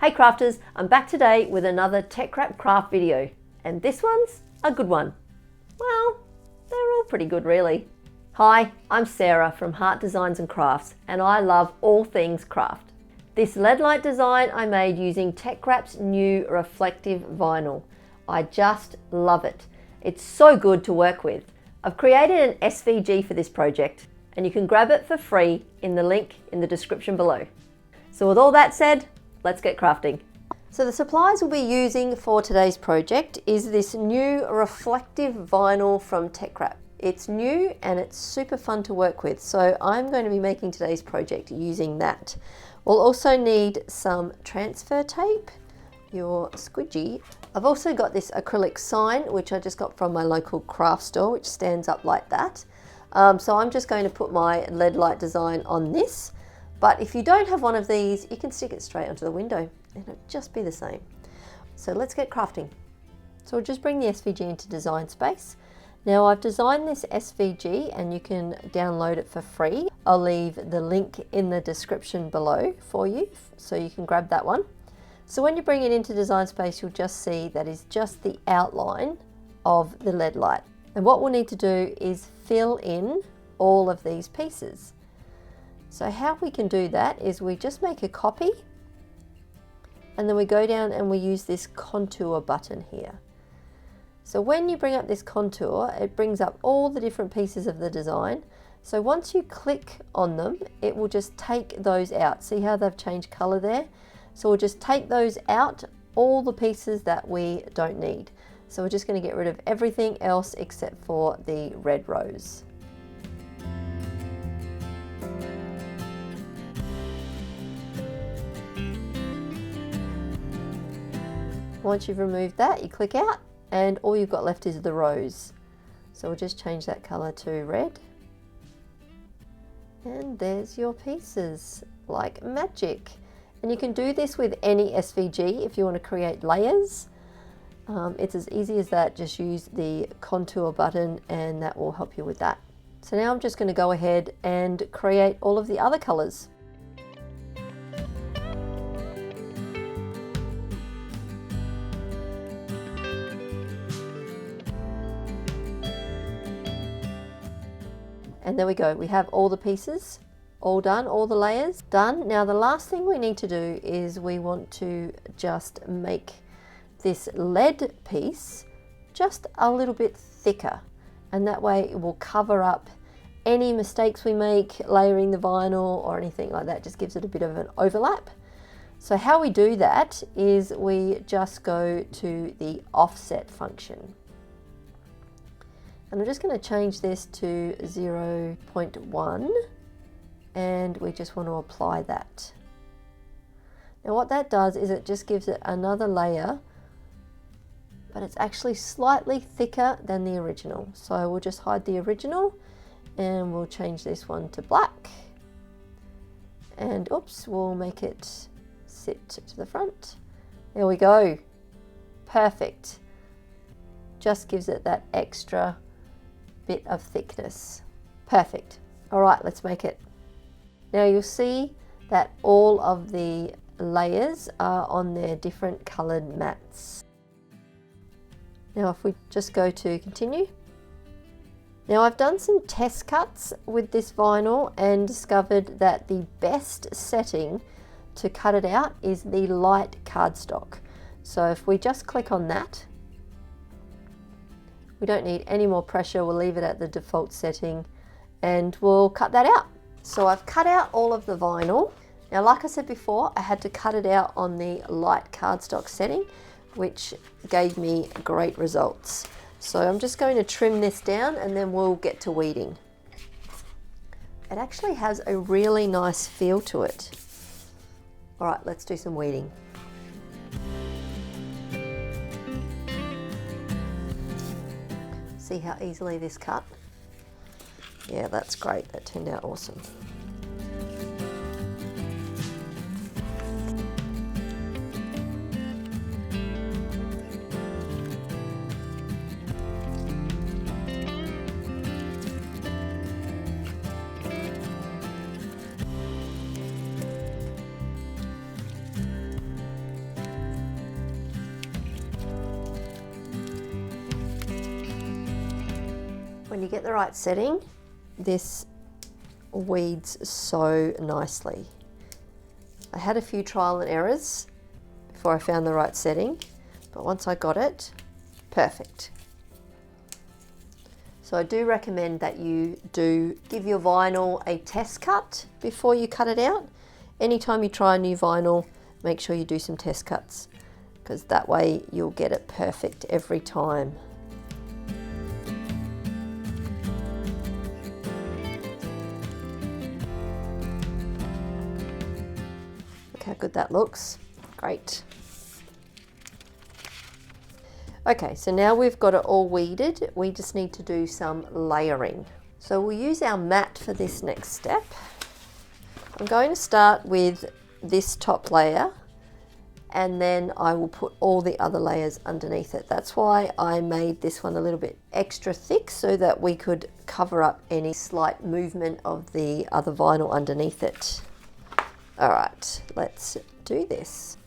Hey crafters, I'm back today with another TeckWrap craft video, and this one's a good one. Well, they're all pretty good really. Hi, I'm Sarah from Heart Designs and Crafts, and I love all things craft. This Leadlight design I made using TeckWrap's new reflective vinyl. I just love it. It's so good to work with. I've created an SVG for this project, and you can grab it for free in the link in the description below. So with all that said, let's get crafting. So the supplies we'll be using for today's project is this new reflective vinyl from TeckWrap. It's new and it's super fun to work with, so I'm going to be making today's project using that. We'll also need some transfer tape, your squidgy. I've also got this acrylic sign which I just got from my local craft store, which stands up like that. So I'm just going to put my Leadlight design on this. But if you don't have one of these, you can stick it straight onto the window and it'll just be the same. So let's get crafting. So we'll just bring the SVG into Design Space. Now I've designed this SVG and you can download it for free. I'll leave the link in the description below for you so you can grab that one. So when you bring it into Design Space, you'll just see that is just the outline of the Leadlight. And what we'll need to do is fill in all of these pieces. So how we can do that is we just make a copy and then we go down and we use this contour button here. So when you bring up this contour, it brings up all the different pieces of the design. So once you click on them, it will just take those out. See how they've changed color there? So we'll just take those out, all the pieces that we don't need. So we're just going to get rid of everything else except for the red rose. Once you've removed that, you click out and all you've got left is the rose. So we'll just change that color to red. And there's your pieces, like magic. And you can do this with any SVG if you want to create layers. It's as easy as that. Just use the contour button and that will help you with that. So now I'm just going to go ahead and create all of the other colors. And there we go, we have all the pieces, all done, all the layers done. Now the last thing we need to do is we want to just make this lead piece just a little bit thicker. And that way it will cover up any mistakes we make layering the vinyl or anything like that. Just gives it a bit of an overlap. So how we do that is we just go to the offset function. And I'm just going to change this to 0.1 and we just want to apply that. Now what that does is it just gives it another layer, but it's actually slightly thicker than the original. So we'll just hide the original and we'll change this one to black. And oops, we'll make it sit to the front. There we go. Perfect. Just gives it that extra bit of thickness. Perfect. All right, let's make it. Now you'll see that all of the layers are on their different colored mats. Now if we just go to continue. Now I've done some test cuts with this vinyl and discovered that the best setting to cut it out is the light cardstock. So if we just click on that, we don't need any more pressure, we'll leave it at the default setting and we'll cut that out. So I've cut out all of the vinyl. Now like I said before, I had to cut it out on the light cardstock setting, which gave me great results. So I'm just going to trim this down and then we'll get to weeding. It actually has a really nice feel to it. All right, let's do some weeding. See how easily this cut? Yeah, that's great. That turned out awesome. When you get the right setting, this weeds so nicely. I had a few trial and errors before I found the right setting, but once I got it, perfect. So I do recommend that you do give your vinyl a test cut before you cut it out. Anytime you try a new vinyl, make sure you do some test cuts, because that way you'll get it perfect every time. Look how good that looks. Great. Okay, so now we've got it all weeded, we just need to do some layering. So we'll use our mat for this next step. I'm going to start with this top layer, and then I will put all the other layers underneath it. That's why I made this one a little bit extra thick, so that we could cover up any slight movement of the other vinyl underneath it. All right, let's do this.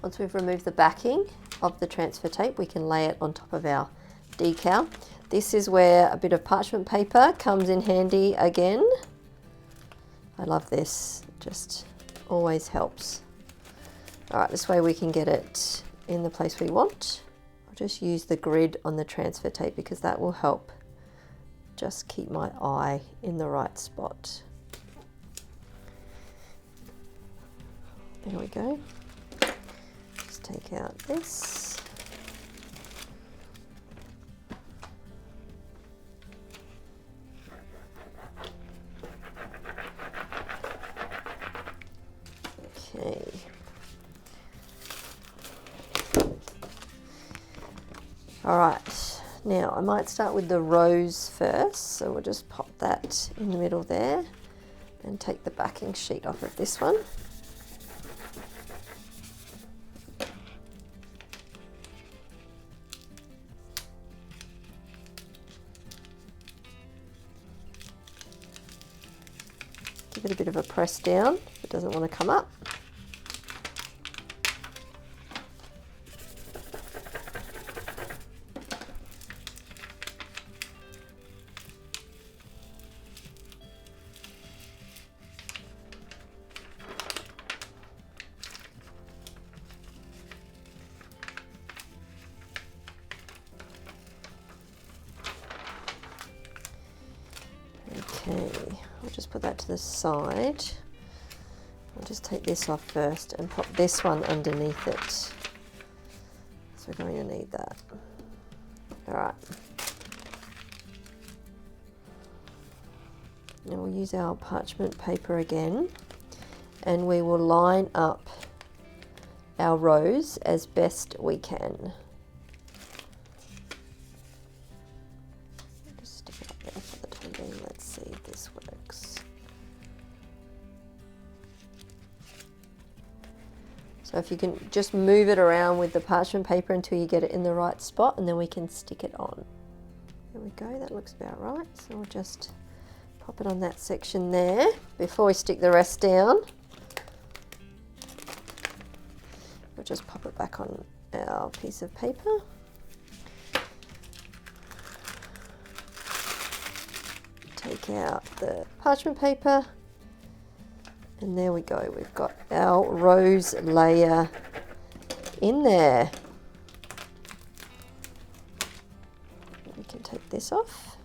Once we've removed the backing of the transfer tape, we can lay it on top of our decal. This is where a bit of parchment paper comes in handy again. I love this, it just always helps. All right, this way we can get it in the place we want. I'll just use the grid on the transfer tape because that will help just keep my eye in the right spot. There we go. Take out this. Okay. All right, now I might start with the rose first, so we'll just pop that in the middle there and take the backing sheet off of this one. Give it a bit of a press down if it doesn't want to come up. Okay, I'll just put that to the side. I'll just take this off first and pop this one underneath it. So we're going to need that. All right. Now we'll use our parchment paper again, and we will line up our rows as best we can. Just stick it up there for the time being. Let's see if this works. So if you can just move it around with the parchment paper until you get it in the right spot, and then we can stick it on. There we go, that looks about right. So we'll just pop it on that section there before we stick the rest down. We'll just pop it back on our piece of paper. Take out the parchment paper, and there we go. We've got our rose layer in there. We can take this off.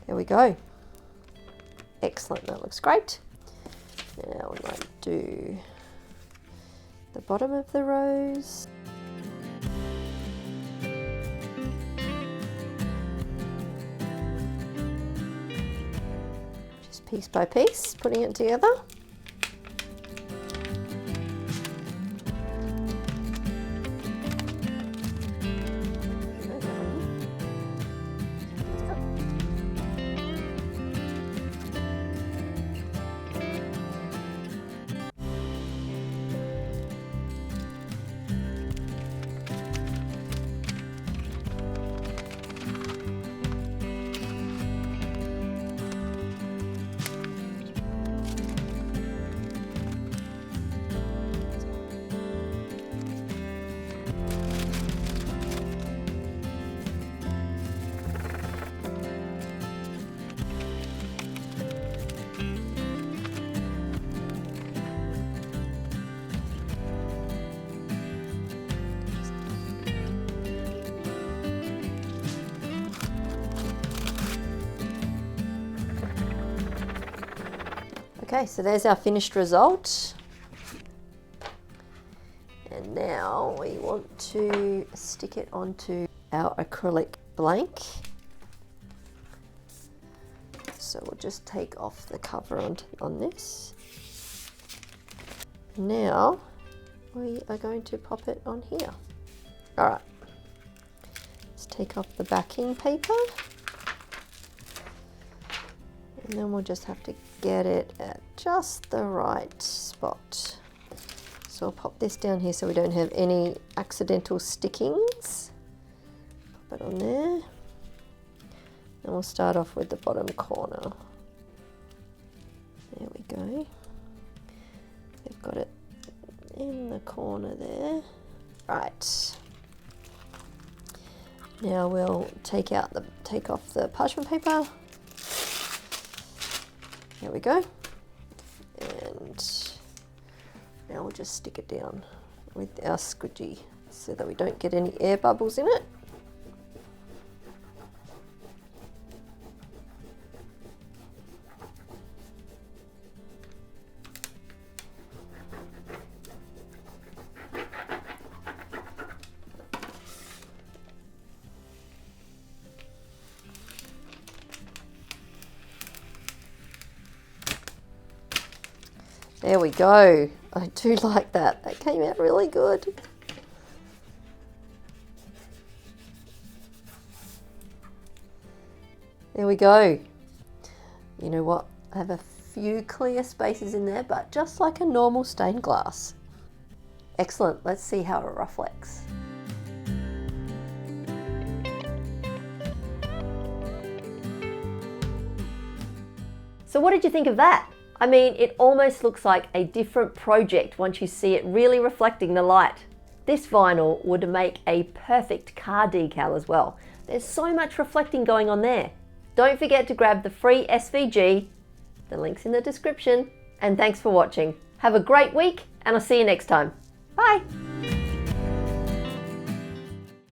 There we go. Excellent, that looks great. Now we might do the bottom of the rose. Just piece by piece, putting it together. Okay, so there's our finished result. And now we want to stick it onto our acrylic blank. So we'll just take off the cover on this. Now we are going to pop it on here. All right, let's take off the backing paper. And then we'll just have to get it at just the right spot. So I'll pop this down here so we don't have any accidental stickings. Pop it on there. And we'll start off with the bottom corner. There we go. We've got it in the corner there. Right. Now we'll take off the parchment paper. There we go. And now we'll just stick it down with our squidgy so that we don't get any air bubbles in it. There we go. I do like that. That came out really good. There we go. You know what? I have a few clear spaces in there, but just like a normal stained glass. Excellent. Let's see how it reflects. So what did you think of that? I mean, it almost looks like a different project once you see it really reflecting the light. This vinyl would make a perfect car decal as well. There's so much reflecting going on there. Don't forget to grab the free SVG. The link's in the description. And thanks for watching. Have a great week, and I'll see you next time. Bye.